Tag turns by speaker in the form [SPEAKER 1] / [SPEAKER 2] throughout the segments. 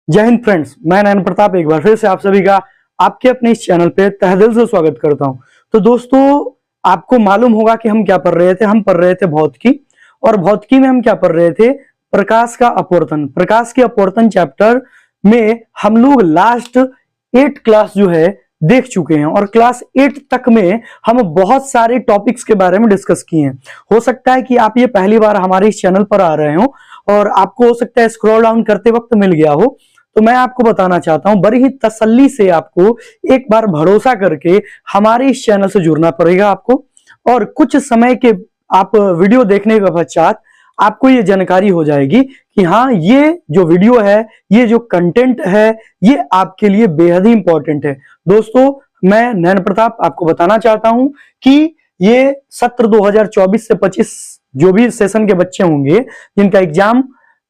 [SPEAKER 1] जय हिंद फ्रेंड्स, मैं नयन प्रताप एक बार फिर से आप सभी का आपके अपने इस चैनल पे तहे दिल से स्वागत करता हूं। तो दोस्तों, आपको मालूम होगा कि हम क्या पढ़ रहे थे। हम पढ़ रहे थे भौतिकी, और भौतिकी में हम क्या पढ़ रहे थे, प्रकाश का अपवर्तन। प्रकाश के अपवर्तन चैप्टर में हम लोग लास्ट 8 क्लास जो है देख चुके हैं, और क्लास 8 तक में हम बहुत सारे टॉपिक्स के बारे में डिस्कस किए हैं। हो सकता है कि आप ये पहली बार हमारे इस चैनल पर आ रहे हो और आपको हो सकता है स्क्रॉल डाउन करते वक्त मिल गया हो, तो मैं आपको बताना चाहता हूं, बड़ी ही तसल्ली से आपको एक बार भरोसा करके हमारे इस चैनल से जुड़ना पड़ेगा आपको। और कुछ समय के आप वीडियो देखने के पश्चात आपको ये जानकारी हो जाएगी कि हाँ, ये जो वीडियो है, ये जो कंटेंट है, ये आपके लिए बेहद ही इंपॉर्टेंट है। दोस्तों, मैं नयन प्रताप आपको बताना चाहता हूं कि ये सत्र 2024 से 25 जो भी सेशन के बच्चे होंगे जिनका एग्जाम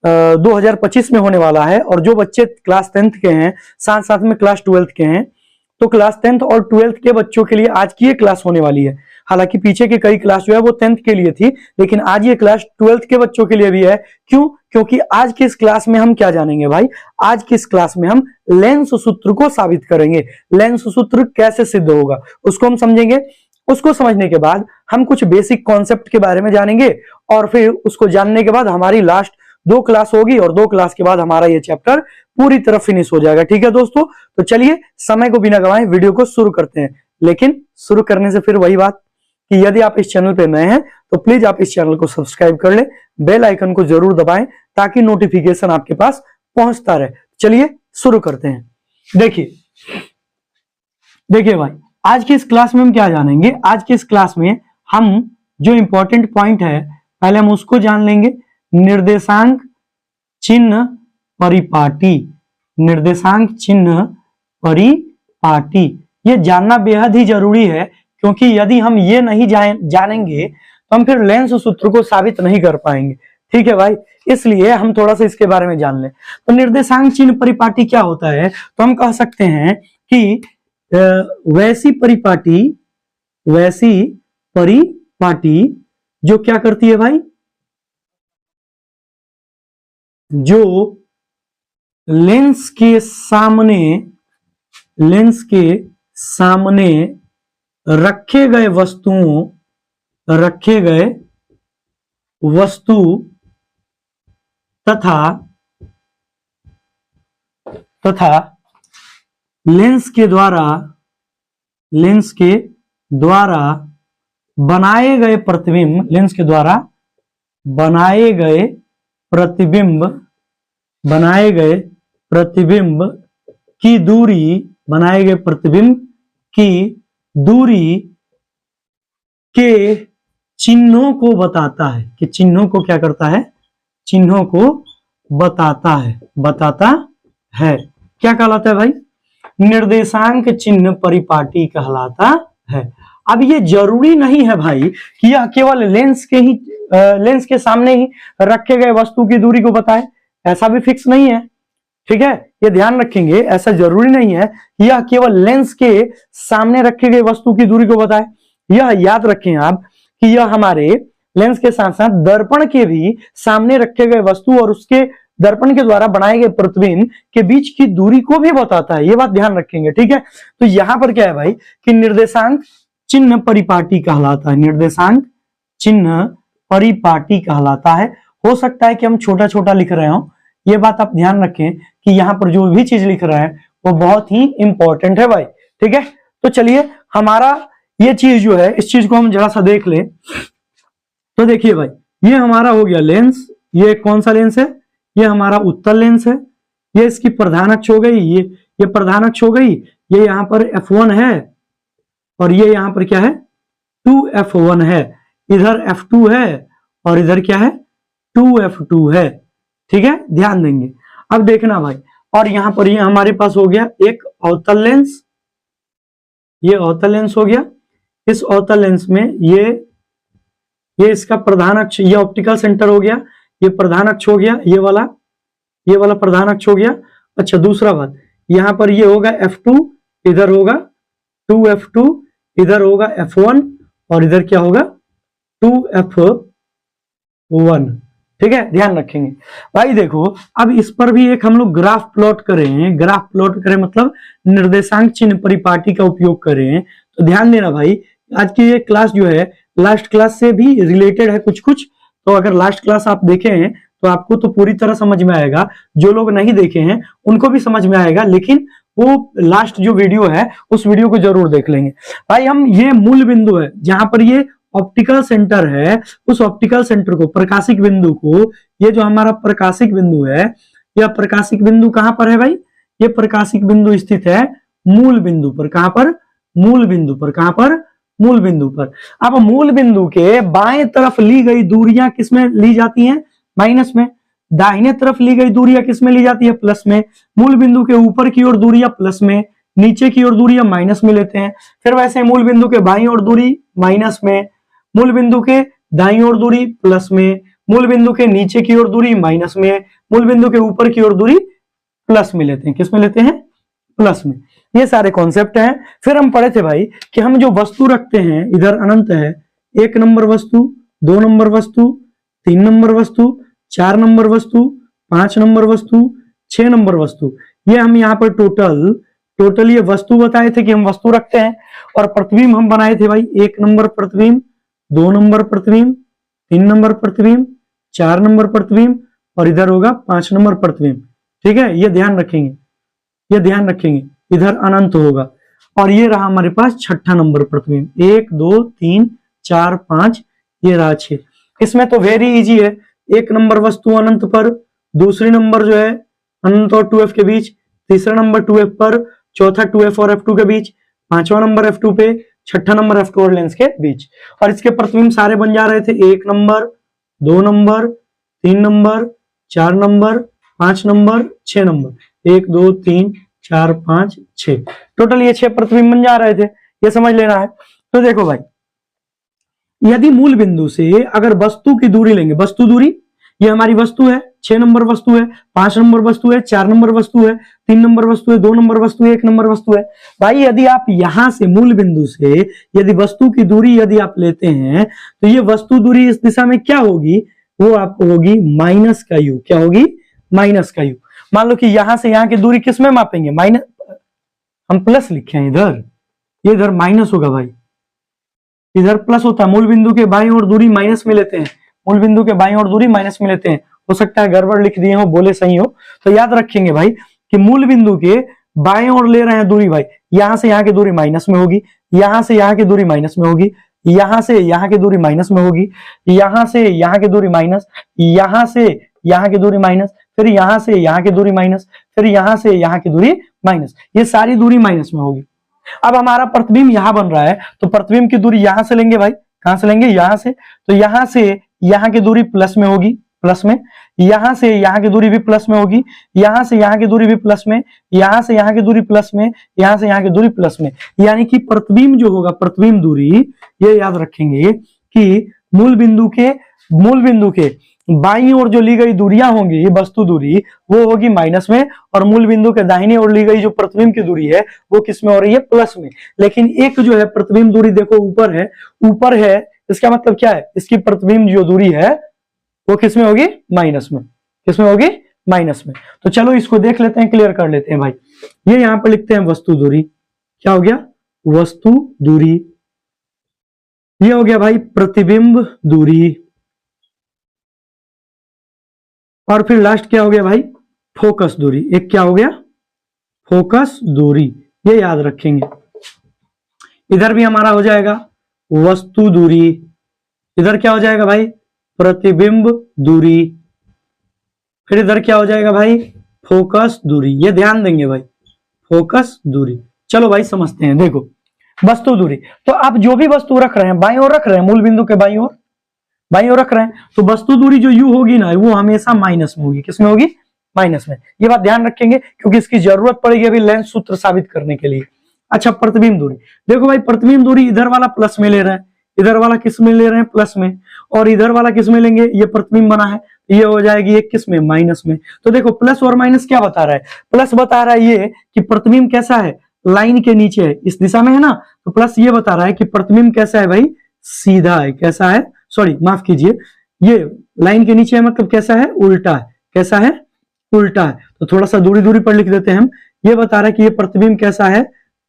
[SPEAKER 1] 2025 में होने वाला है, और जो बच्चे क्लास 10th के हैं, साथ साथ में क्लास 12th के हैं, तो क्लास 10th और 12th के बच्चों के लिए आज की ये क्लास होने वाली है। हालांकि पीछे की कई क्लास जो है वो 10th के लिए थी, लेकिन आज ये क्लास 12th के बच्चों के लिए भी है। क्यों? क्योंकि आज की इस क्लास में हम क्या जानेंगे भाई, आज की इस क्लास में हम लेंस सूत्र को साबित करेंगे। लेंस सूत्र कैसे सिद्ध होगा उसको हम समझेंगे। उसको समझने के बाद हम कुछ बेसिक कॉन्सेप्ट के बारे में जानेंगे, और फिर उसको जानने के बाद हमारी लास्ट 2 क्लास होगी, और 2 क्लास के बाद हमारा ये चैप्टर पूरी तरह फिनिश हो जाएगा। ठीक है दोस्तों, तो चलिए समय को बिना गवाए वीडियो को शुरू करते हैं। लेकिन शुरू करने से फिर वही बात कि यदि आप इस चैनल पे नए हैं तो प्लीज आप इस चैनल को सब्सक्राइब कर ले, बेल आइकन को जरूर दबाएं ताकि नोटिफिकेशन आपके पास पहुंचता रहे। चलिए शुरू करते हैं। देखिए भाई, आज की इस क्लास में हम क्या जानेंगे। आज की इस क्लास में हम जो इंपॉर्टेंट पॉइंट है पहले हम उसको जान लेंगे। निर्देशांक चिन्ह परिपाटी। निर्देशांक चिन्ह परिपाटी, ये जानना बेहद ही जरूरी है, क्योंकि यदि हम ये नहीं जानेंगे तो हम फिर लेंस सूत्र को साबित नहीं कर पाएंगे। ठीक है भाई, इसलिए हम थोड़ा सा इसके बारे में जान लें। तो निर्देशांक चिन्ह परिपाटी क्या होता है, तो हम कह सकते हैं कि वैसी परिपाटी जो क्या करती है भाई, जो लेंस के सामने रखे गए वस्तु तथा लेंस के द्वारा बनाए गए प्रतिबिंब की दूरी के चिन्हों को बताता है। कि चिन्हों को क्या करता है, चिन्हों को बताता है। क्या कहलाता है भाई, निर्देशांक चिन्ह परिपाटी कहलाता है। अब ये जरूरी नहीं है भाई कि यह केवल लेंस के सामने ही रखे गए वस्तु की दूरी को बताए, ऐसा भी फिक्स नहीं है। ठीक है, ये ध्यान रखेंगे, ऐसा जरूरी नहीं है कि यह केवल लेंस के सामने रखे गए वस्तु की दूरी को बताए। यह याद रखें आप कि यह हमारे लेंस के साथ साथ दर्पण के भी सामने रखे गए वस्तु और उसके दर्पण के द्वारा बनाए गए प्रतिबिंब के बीच की दूरी को भी बताता है। ये बात ध्यान रखेंगे। ठीक है, तो यहां पर क्या है भाई कि निर्देशांक चिन्ह परिपाटी कहलाता है। निर्देशांक चिन्ह परिपाटी कहलाता है। हो सकता है कि हम छोटा छोटा लिख रहे हो, ये बात आप ध्यान रखें कि यहां पर जो भी चीज लिख रहे हैं वो बहुत ही इंपॉर्टेंट है भाई। ठीक है, तो चलिए हमारा ये चीज जो है, इस चीज को हम जरा सा देख ले। तो देखिए भाई, ये हमारा हो गया लेंस। ये कौन सा लेंस है, ये हमारा उत्तल लेंस है। ये इसकी प्रधान अक्ष हो गई, ये प्रधान अक्ष हो गई। ये यहां पर f1 है, और ये यहां पर क्या है, 2f1 है। इधर f2 है, और इधर क्या है, 2f2 है। ठीक है, ध्यान देंगे। अब देखना भाई, और यहां पर ये हमारे पास हो गया एक अवतल लेंस। ये अवतल लेंस हो गया। इस अवतल लेंस में ये इसका प्रधान अक्ष, ये ऑप्टिकल सेंटर हो गया, ये प्रधान अक्ष हो गया, ये वाला प्रधान अक्ष हो गया। अच्छा, दूसरा बात, यहां पर ये होगा f2, इधर होगा 2f2, इधर होगा f1, और इधर क्या होगा 2f1। ठीक है, ध्यान रखेंगे भाई। देखो अब इस पर भी एक हम लोग ग्राफ प्लॉट करें, ग्राफ प्लॉट करें मतलब निर्देशांक चिन्ह परिपाटी का उपयोग करें। तो ध्यान देना भाई, आज की ये क्लास जो है लास्ट क्लास से भी रिलेटेड है कुछ कुछ। तो अगर लास्ट क्लास आप देखे हैं तो आपको तो पूरी तरह समझ में आएगा, जो लोग नहीं देखे हैं उनको भी समझ में आएगा, लेकिन वो लास्ट जो वीडियो है उस वीडियो को जरूर देख लेंगे भाई। हम ये मूल बिंदु है जहां पर ये ऑप्टिकल सेंटर है, उस ऑप्टिकल सेंटर को, प्रकाशिक बिंदु को, ये जो हमारा प्रकाशिक बिंदु है, यह प्रकाशिक बिंदु कहां पर है भाई? ये प्रकाशिक बिंदु स्थित है मूल बिंदु पर। कहां पर? मूल बिंदु पर। कहां पर? मूल बिंदु पर। अब मूल बिंदु के बाएं तरफ ली गई दूरियां किसमें ली जाती हैं? माइनस में। दाहिने तरफ ली गई दूरियां किसमें ली जाती है? प्लस में। मूल बिंदु के ऊपर की ओर दूरियां प्लस में, नीचे की ओर दूरियां माइनस में लेते हैं। फिर वैसे मूल बिंदु के बाईं ओर दूरी माइनस में, मूल बिंदु के दाईं ओर दूरी प्लस में, मूल बिंदु के नीचे की ओर दूरी माइनस में, मूल बिंदु के ऊपर की ओर दूरी प्लस में लेते हैं। किस में लेते हैं? प्लस में। ये सारे कॉन्सेप्ट हैं। फिर हम पढ़े थे भाई कि हम जो वस्तु रखते हैं, इधर अनंत है, 1 नंबर वस्तु, 2 नंबर वस्तु, 3 नंबर वस्तु, 4 नंबर वस्तु, 5 नंबर वस्तु, 6 नंबर वस्तु, ये हम यहाँ पर टोटल ये वस्तु बताए थे कि हम वस्तु रखते हैं। और प्रतिबिंब हम बनाए थे भाई, 1 नंबर प्रतिबिंब, 2 नंबर प्रतिबिंब, 3 नंबर प्रतिबिंब, 4 नंबर प्रतिबिंब, और इधर होगा 5 नंबर प्रतिबिंब। ठीक है, ये ध्यान रखेंगे, ये ध्यान रखेंगे। इधर अनंत होगा। और ये रहा हमारे पास 6ठा नंबर प्रतिबिंब, 1 2 3 4 5, ये रहा 6। इसमें तो वेरी इजी है, 1 नंबर वस्तु अनंत पर, दूसरी नंबर जो है अनंत और 2f के बीच, तीसरा नंबर 2f पर, चौथा 2f और f2 के बीच, पांचवा नंबर f2 पे, छठा नंबर f2 और लेंस के बीच। और इसके प्रतिबिंब सारे बन जा रहे थे 1 number, 2 number, 3 number, 4 number, 5 number, 6 number, 1 2 3 4 5 6, total ये 6 प्रतिबिंब बन जा रहे थे। ये समझ लेना है। तो देखो भाई, यदि मूल बिंदु से अगर वस्तु की दूरी लेंगे, वस्तु दूरी, ये हमारी वस्तु है, 6 नंबर वस्तु है, 5 नंबर वस्तु है, 4 नंबर वस्तु है, 3 नंबर वस्तु है, 2 नंबर वस्तु है, 1 नंबर वस्तु है। भाई यदि आप यहां से मूल बिंदु से यदि वस्तु की दूरी यदि आप लेते हैं तो ये वस्तु दूरी इस दिशा में क्या होगी? वो आपको होगी माइनस का यू। क्या होगी? माइनस का यू। मान लो कि यहां से यहां की दूरी किस में मापेंगे? माइनस, हम प्लस लिखे हैं इधर, ये इधर माइनस होगा भाई, इधर प्लस होता है। मूल बिंदु के बाईं ओर दूरी माइनस में लेते हैं, मूल बिंदु के बाईं ओर दूरी माइनस में लेते हैं। हो सकता है गड़बड़ लिख दिए हो, बोले सही हो। तो याद रखेंगे भाई कि मूल बिंदु के बाएं ओर ले रहे हैं दूरी भाई, यहां से यहां की दूरी माइनस में होगी, यहां से यहां की दूरी माइनस में होगी, यहां से यहां की दूरी माइनस में होगी, यहां से यहां की दूरी माइनस, यहां से यहां की दूरी माइनस, फिर यहां से यहां की दूरी माइनस, फिर यहां से यहां की दूरी माइनस, ये सारी दूरी माइनस में होगी। अब हमारा प्रतिबिंब यहां बन रहा है, तो प्रतिबिंब की दूरी यहां से लेंगे भाई। कहां से लेंगे? यहां से। तो यहां से यहां की दूरी प्लस में होगी, प्लस में, यहां से यहां की दूरी भी प्लस में होगी, यहां से यहां की दूरी भी प्लस में, यहां से यहां की दूरी प्लस में, यहां से यहां की दूरी प्लस में। यानी कि प्रतिबिंब जो होगा, प्रतिबिंब दूरी, ये याद रखेंगे कि मूल बिंदु के बाईं ओर जो ली गई दूरियां होंगी, वस्तु दूरी, वो होगी माइनस में, और मूल बिंदु के दाहिने ओर ली गई जो प्रतिबिंब की दूरी है वो किस में हो रही है? प्लस में। लेकिन एक जो है प्रतिबिंब दूरी देखो ऊपर है, ऊपर है, इसका मतलब क्या है? इसकी प्रतिबिंब जो दूरी है वो किस में होगी? माइनस में। किस में होगी? माइनस में। तो चलो इसको देख लेते हैं, क्लियर कर लेते हैं भाई। ये यहां पर लिखते हैं वस्तु दूरी। क्या हो गया? वस्तु दूरी। ये हो गया भाई प्रतिबिंब दूरी। और फिर लास्ट क्या हो गया भाई? फोकस दूरी। एक क्या हो गया? फोकस दूरी। ये याद रखेंगे। इधर भी हमारा हो जाएगा वस्तु दूरी, इधर क्या हो जाएगा भाई? प्रतिबिंब दूरी, फिर इधर क्या हो जाएगा भाई? फोकस दूरी। ये ध्यान देंगे भाई, फोकस दूरी। चलो भाई समझते हैं। देखो वस्तु दूरी, तो आप जो भी वस्तु रख रहे हैं बाईं ओर रख रहे हैं, मूल बिंदु के बाईं ओर रख रहे हैं, तो वस्तु दूरी जो यू होगी ना, वो हमेशा माइनस में होगी। किसमें होगी? माइनस में। ये बात ध्यान रखेंगे क्योंकि इसकी जरूरत पड़ेगी अभी लेंस सूत्र साबित करने के लिए। अच्छा, प्रतिबिंब दूरी देखो भाई, प्रतिबिंब दूरी इधर वाला प्लस में ले रहे हैं, इधर वाला किस में ले रहे हैं? प्लस में। और इधर वाला किस में लेंगे? ये प्रतिबिंब बना है, ये हो जाएगी एक किस में? माइनस में। तो देखो प्लस और माइनस क्या बता रहा है? प्लस बता रहा है ये कि प्रतिबिंब कैसा है? लाइन के नीचे है, इस दिशा में है ना। तो प्लस ये बता रहा है कि प्रतिबिंब कैसा है भाई? सीधा है। कैसा है? सॉरी माफ कीजिए, ये लाइन के नीचे है मतलब कैसा है, उल्टा है। कैसा है, उल्टा है। तो थोड़ा सा दूरी दूरी पर लिख देते हैं हम। ये बता रहा है कि ये प्रतिबिंब कैसा है,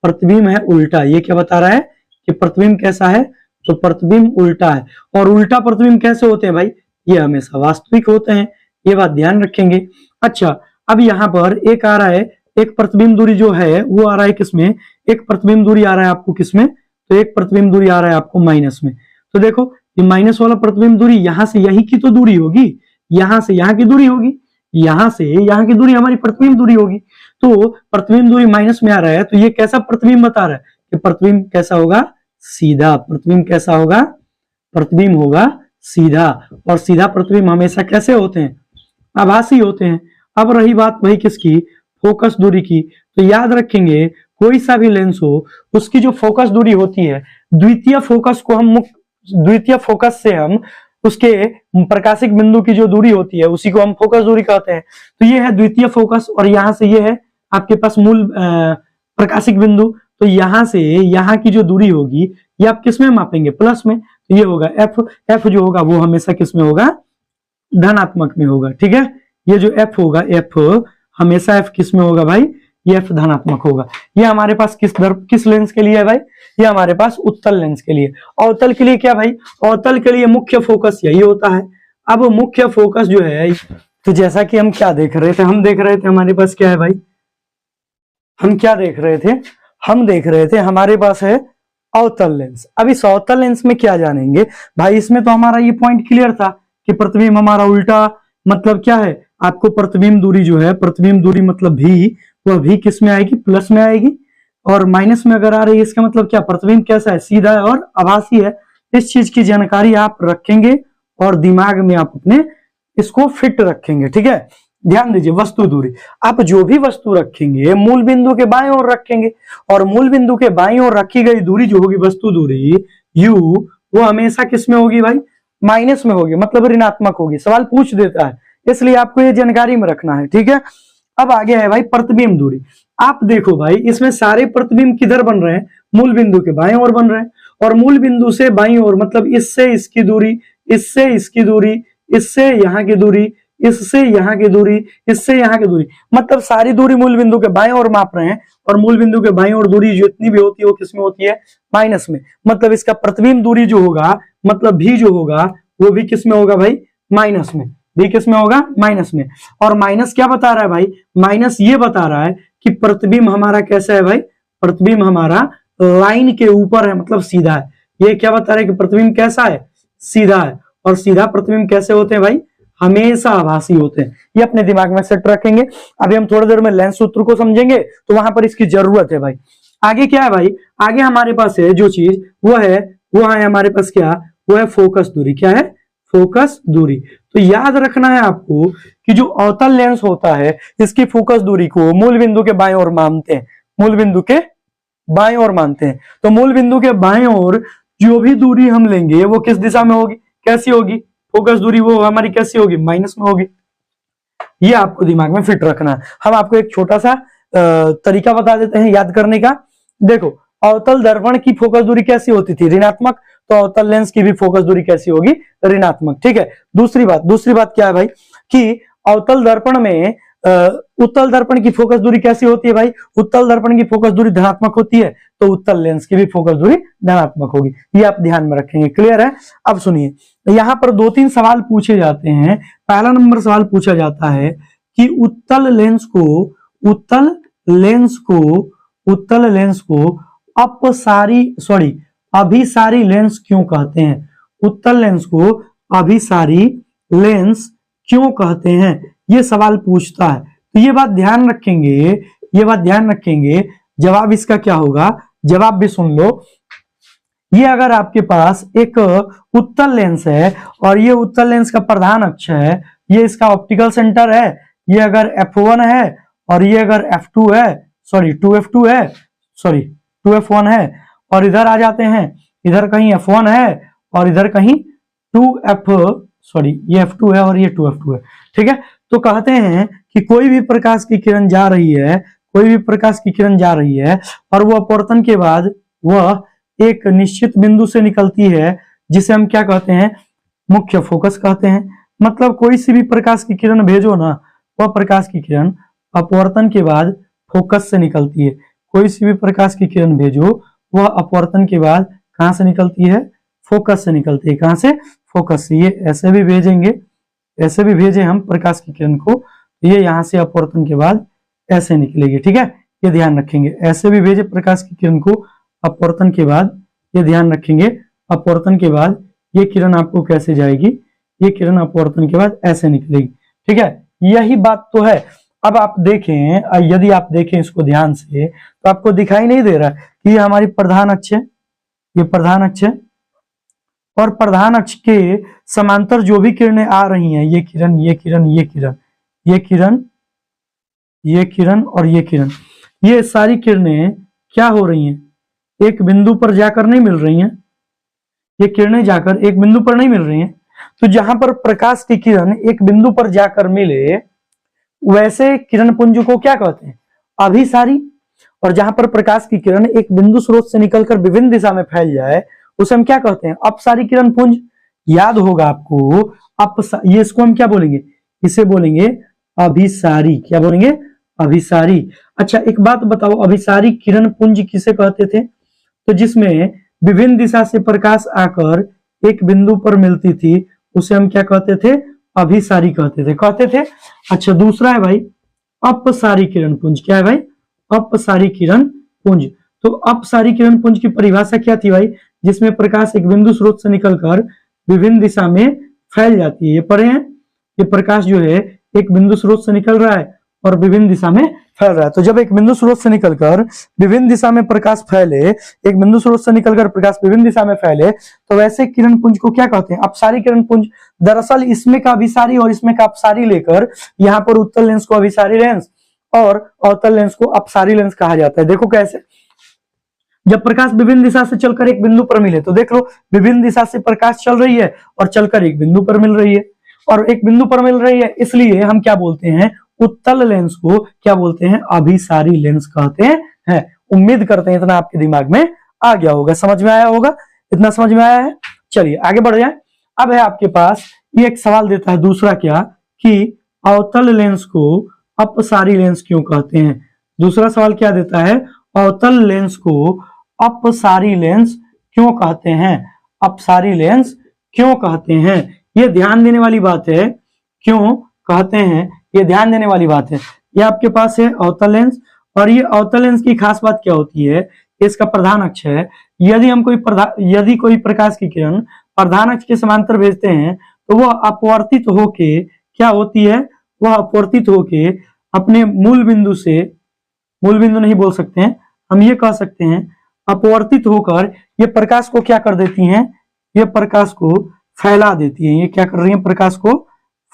[SPEAKER 1] प्रतिबिंब है उल्टा। ये क्या बता रहा है कि प्रतिबिंब कैसा है, तो प्रतिबिंब उल्टा है। और उल्टा प्रतिबिंब कैसे होते हैं भाई, ये हमेशा वास्तविक होते हैं, ये बात ध्यान रखेंगे। अच्छा, अब यहाँ पर एक आ रहा है, एक प्रतिबिंब दूरी जो है वो आ रहा है किसमें, एक प्रतिबिंब दूरी आ रहा है आपको किसमें, तो एक प्रतिबिंब दूरी आ रहा है आपको माइनस में। तो देखो ये माइनस वाला प्रतिबिंब दूरी यहां से यही की तो दूरी होगी, यहां से यहां की दूरी होगी, यहां से यहां की दूरी हमारी प्रतिबिंब दूरी होगी। तो प्रतिबिंब दूरी माइनस में आ रहा है, तो ये कैसा प्रतिबिंब बता रहा है कि प्रतिबिंब कैसा होगा, सीधा। प्रतिबिंब कैसा होगा, प्रतिबिंब होगा सीधा। और सीधा प्रतिबिंब हमेशा कैसे होते हैं, आभासी होते हैं। अब रही बात वही किसकी, फोकस दूरी की। तो याद रखेंगे कोई सा भी लेंस हो उसकी जो फोकस दूरी होती है, द्वितीय फोकस को हम द्वितीय फोकस से हम उसके प्रकाशिक बिंदु की जो दूरी होती है उसी को हम फोकस दूरी कहते हैं। तो ये है द्वितीय फोकस और यहां से ये है आपके पास मूल प्रकाशिक बिंदु। तो यहां से यहां की जो दूरी होगी ये आप किस में मापेंगे, प्लस में। तो ये होगा एफ। एफ जो होगा वो हमेशा किस में होगा, धनात्मक में होगा। ठीक है, ये जो एफ होगा, एफ हमेशा एफ किस में होगा भाई, ये एफ धनात्मक होगा। ये हमारे पास किस लेंस के लिए है भाई, ये हमारे पास उत्तल लेंस के लिए। अवतल के लिए क्या भाई, अवतल के लिए मुख्य फोकस यही होता है। अब मुख्य फोकस जो है, तो जैसा कि हम क्या देख रहे थे, हम देख रहे थे हमारे पास क्या है भाई, हम क्या देख रहे थे, हम देख रहे थे हमारे पास है अवतल लेंस। अब इस अवतल लेंस में क्या जानेंगे भाई, इसमें तो हमारा ये पॉइंट क्लियर था कि प्रतिबिंब हमारा उल्टा, मतलब क्या है आपको प्रतिबिंब दूरी जो है, प्रतिबिंब दूरी मतलब भी, वह भी किस में आएगी, प्लस में आएगी। और माइनस में अगर आ रही है इसका मतलब क्या, प्रतिबिंब कैसा है, सीधा है और आभासी है। इस चीज की जानकारी आप रखेंगे और दिमाग में आप अपने इसको फिट रखेंगे। ठीक है, ध्यान दीजिए, वस्तु दूरी आप जो भी वस्तु रखेंगे मूल बिंदु के बाएं ओर रखेंगे, और मूल बिंदु के बाईं ओर रखी गई दूरी जो होगी वस्तु दूरी u, वो हमेशा किस में होगी भाई, माइनस में होगी, मतलब ऋणात्मक होगी। सवाल पूछ देता है, इसलिए आपको ये जानकारी में रखना है। ठीक है, अब आगे है भाई प्रतिबिंब दूरी। आप देखो भाई इसमें सारे प्रतिबिंब किधर बन रहे हैं, मूल बिंदु के बाएं ओर बन रहे हैं। और मूल बिंदु से बाईं ओर मतलब इससे इसकी दूरी, इससे इसकी दूरी, इससे यहाँ की दूरी, इससे यहाँ की दूरी, इससे यहाँ की दूरी, मतलब सारी दूरी मूल बिंदु के बाएं ओर माप रहे हैं। और मूल बिंदु के बाईं ओर दूरी जो इतनी भी होती है वो किसमें होती है, माइनस में। मतलब इसका प्रतिबिंब दूरी जो होगा, मतलब भी जो होगा वो भी किसमें होगा भाई, माइनस में। भी किसमें होगा, माइनस में। और माइनस क्या बता रहा है भाई, माइनस ये बता रहा है कि प्रतिबिंब हमारा कैसा है भाई, प्रतिबिंब हमारा लाइन के ऊपर है, मतलब सीधा है। ये क्या बता रहा है कि प्रतिबिंब कैसा है, सीधा है। और सीधा प्रतिबिंब कैसे होते हैं भाई, हमेशा आभासी होते हैं। ये अपने दिमाग में सेट रखेंगे। अभी हम थोड़ी देर में लेंस सूत्र को समझेंगे तो वहां पर इसकी जरूरत है भाई। आगे क्या है भाई, आगे हमारे पास है जो चीज वो है हमारे पास क्या, वो है फोकस दूरी। क्या है, फोकस दूरी। तो याद रखना है आपको कि जो अवतल लेंस होता है इसकी फोकस दूरी को मूल बिंदु के बाएं ओर मानते हैं, मूल बिंदु के बाएं ओर मानते हैं। तो मूल बिंदु के बाएं ओर जो भी दूरी हम लेंगे वो किस दिशा में होगी, कैसी होगी, फोकस दूरी वो हमारी कैसी होगी, माइनस में होगी। ये आपको दिमाग में फिट रखना है। हम आपको एक छोटा सा तरीका बता देते हैं याद करने का। देखो अवतल दर्पण की फोकस दूरी कैसी होती थी, ऋणात्मक, तो अवतल लेंस की भी फोकस दूरी कैसी होगी, ऋणात्मक। ठीक है, दूसरी बात क्या है भाई कि अवतल दर्पण में उत्तल दर्पण की फोकस दूरी कैसी होती है भाई, उत्तल दर्पण की फोकस दूरी धनात्मक होती है, तो उत्तल लेंस की भी फोकस दूरी धनात्मक होगी। ये आप ध्यान में रखेंगे, क्लियर है। अब सुनिए, यहाँ पर 2-3 सवाल पूछे जाते हैं। पहला नंबर सवाल पूछा जाता है कि उत्तल लेंस को अभिसारी लेंस क्यों कहते हैं, उत्तल लेंस को अभिसारी लेंस क्यों कहते हैं, ये सवाल पूछता है। तो ये बात ध्यान रखेंगे, जवाब इसका क्या होगा, जवाब भी सुन लो। ये अगर आपके पास एक उत्तल लेंस है और ये उत्तल लेंस का प्रधान अक्ष है, ये इसका ऑप्टिकल सेंटर है, ये अगर F1 है और ये अगर F2 है, सॉरी 2F2 है, सॉरी 2F1 है, और इधर आ जाते हैं, इधर कहीं F1 है और इधर कहीं 2F, सॉरी ये F2 है और ये 2F2 है। ठीक है, तो कहते हैं कि कोई भी प्रकाश की किरण जा रही है और वो अपवर्तन के बाद वह एक निश्चित बिंदु से निकलती है जिसे हम क्या कहते हैं, मुख्य फोकस कहते हैं। मतलब कोई सी भी प्रकाश की किरण भेजो ना, वह प्रकाश की किरण अपवर्तन के बाद फोकस से निकलती है। कोई सी भी प्रकाश की किरण भेजो, वह अपवर्तन के बाद कहां से निकलती है? फोकस से निकलती है। कहां से? फोकस से। ये ऐसे भी भेजेंगे, ऐसे भी भेजे हम प्रकाश की किरण को, ये यहां से अपवर्तन के बाद ऐसे निकलेगी। ठीक है, ये ध्यान रखेंगे। ऐसे भी भेजे प्रकाश की किरण को अपवर्तन के बाद, ये ध्यान रखेंगे, अपवर्तन के बाद ये किरण आपको कैसे जाएगी? ये किरण अपवर्तन के बाद ऐसे निकलेगी। ठीक है, यही बात तो है। अब आप देखें, यदि आप देखें इसको ध्यान से, तो आपको दिखाई नहीं दे रहा कि ये हमारी प्रधान अक्ष है, ये प्रधान अक्ष है, और प्रधान अक्ष के समांतर जो भी किरणें आ रही हैं, ये किरण, ये किरण, ये किरण, ये किरण, ये किरण और ये किरण, ये सारी किरणें क्या हो रही हैं? एक बिंदु पर जाकर नहीं मिल रही हैं। ये किरणें जाकर एक बिंदु पर नहीं मिल रही हैं। तो जहां पर प्रकाश की किरण एक बिंदु पर जाकर मिले, वैसे किरण पुंज को क्या कहते हैं? अभिसारी। और जहां पर प्रकाश की किरण एक बिंदु स्रोत से निकलकर विभिन्न दिशा में फैल जाए, उसे हम क्या कहते हैं? अपसारी किरण पुंज। याद होगा आपको, ये इसको हम क्या बोलेंगे? इसे बोलेंगे अभिसारी। क्या बोलेंगे? अभिसारी। अच्छा, एक बात बताओ, अभिसारी किरण पुंज किसे कहते थे? तो जिसमें विभिन्न दिशा से प्रकाश आकर एक बिंदु पर मिलती थी, उसे हम क्या कहते थे? अभिसारी कहते थे। अच्छा, दूसरा है भाई अपसारी किरण पुंज। क्या है भाई? अपसारी किरण पुंज। तो अपसारी किरण पुंज की परिभाषा क्या थी भाई? जिसमें प्रकाश एक बिंदु स्रोत से निकलकर विभिन्न दिशा में फैल जाती है। ये पढ़े हैं, ये प्रकाश जो है एक बिंदु स्रोत से निकल रहा है और विभिन्न दिशा में फैल रहा है। तो जब एक बिंदु स्रोत से निकलकर विभिन्न दिशा में प्रकाश फैले, एक बिंदु स्रोत से निकलकर प्रकाश विभिन्न दिशा में फैले, तो वैसे किरण पुंज को क्या कहते हैं? अपसारी किरण पुंज। दरअसल इसमें का अभिसारी और इसमें का अपसारी लेकर यहाँ पर उत्तल लेंस को अभिसारी लेंस और अवतल लेंस को अपसारी लेंस कहा जाता है। देखो कैसे, जब प्रकाश विभिन्न दिशा से चलकर एक बिंदु पर मिले, तो देख लो विभिन्न दिशा से प्रकाश चल रही है और चलकर एक बिंदु पर मिल रही है, और एक बिंदु पर मिल रही है, इसलिए हम क्या बोलते हैं? उत्तल लेंस को क्या बोलते हैं? अभिसारी लेंस कहते हैं। उम्मीद करते हैं इतना आपके दिमाग में आ गया होगा, समझ में आया होगा। इतना समझ में आया है? चलिए आगे बढ़ जाए। अब है आपके पास ये एक सवाल देता है दूसरा, क्या कि अवतल लेंस को अपसारी लेंस क्यों कहते हैं? दूसरा सवाल क्या देता है? अवतल लेंस को अपसारी लेंस क्यों कहते हैं? अपसारी लेंस क्यों कहते हैं? ये ध्यान देने वाली बात है। क्यों कहते हैं, ये ध्यान देने वाली बात है। ये आपके पास है अवतल लेंस, और ये अवतल लेंस की खास बात क्या होती है? इसका प्रधान अक्ष है। यदि कोई प्रकाश की किरण प्रधान अक्ष के समांतर भेजते हैं, तो वह अपवर्तित होके क्या होती है? वह अपवर्तित होके अपने मूल बिंदु से, मूल बिंदु नहीं बोल सकते हैं, हम ये कह सकते हैं अपवर्तित होकर ये प्रकाश को क्या कर देती हैं? ये प्रकाश को फैला देती हैं। ये क्या कर रही हैं? प्रकाश को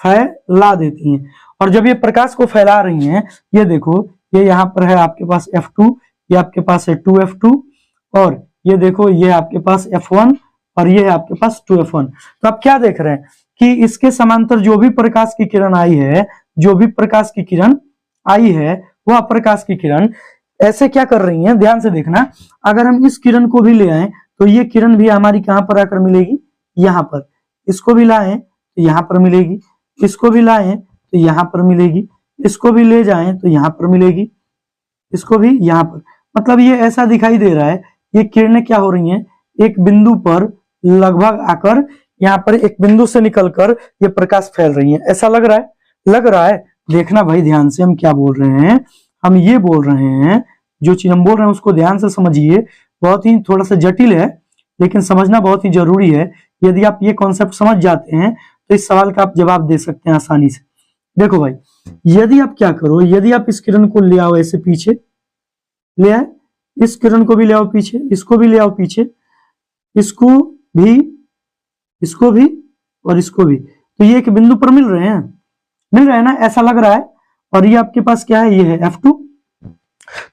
[SPEAKER 1] फैला देती हैं। और जब ये प्रकाश को फैला रही हैं, ये देखो, ये यहाँ पर है आपके पास F2, ये आपके पास है 2F2, और ये देखो ये आपके पास F1 और ये है आपके पास 2F1। तो आप क्या देख रहे हैं कि इसके समांतर जो भी प्रकाश की किरण आई है, जो भी प्रकाश की किरण आई है, वह प्रकाश की किरण ऐसे क्या कर रही है? ध्यान से देखना। अगर हम इस किरण को भी ले आए, तो ये किरण भी हमारी कहां पर आकर मिलेगी? यहाँ पर। इसको भी लाएं तो यहाँ पर मिलेगी, इसको भी लाएं तो यहाँ पर मिलेगी, इसको भी ले जाएं तो यहाँ पर मिलेगी, इसको भी यहाँ पर। मतलब ये ऐसा दिखाई दे रहा है, ये किरणें क्या हो रही हैं? एक बिंदु पर लगभग आकर यहाँ पर एक बिंदु से निकलकर ये प्रकाश फैल रही है। ऐसा लग रहा है? लग रहा है। देखना भाई ध्यान से, हम क्या बोल रहे हैं? हम ये बोल रहे हैं, जो चीज हम बोल रहे हैं उसको ध्यान से समझिए। बहुत ही थोड़ा सा जटिल है, लेकिन समझना बहुत ही जरूरी है। यदि आप ये कॉन्सेप्ट समझ जाते हैं, तो इस सवाल का आप जवाब दे सकते हैं आसानी से। देखो भाई, यदि आप क्या करो, यदि आप इस किरण को ले आओ ऐसे पीछे, ले आए, इस किरण को भी ले आओ पीछे, इसको भी ले आओ पीछे, इसको भी, इसको भी और इसको भी, तो ये एक बिंदु पर मिल रहे हैं, मिल रहे हैं ना? ऐसा लग रहा है। और ये आपके पास क्या है? ये है F2।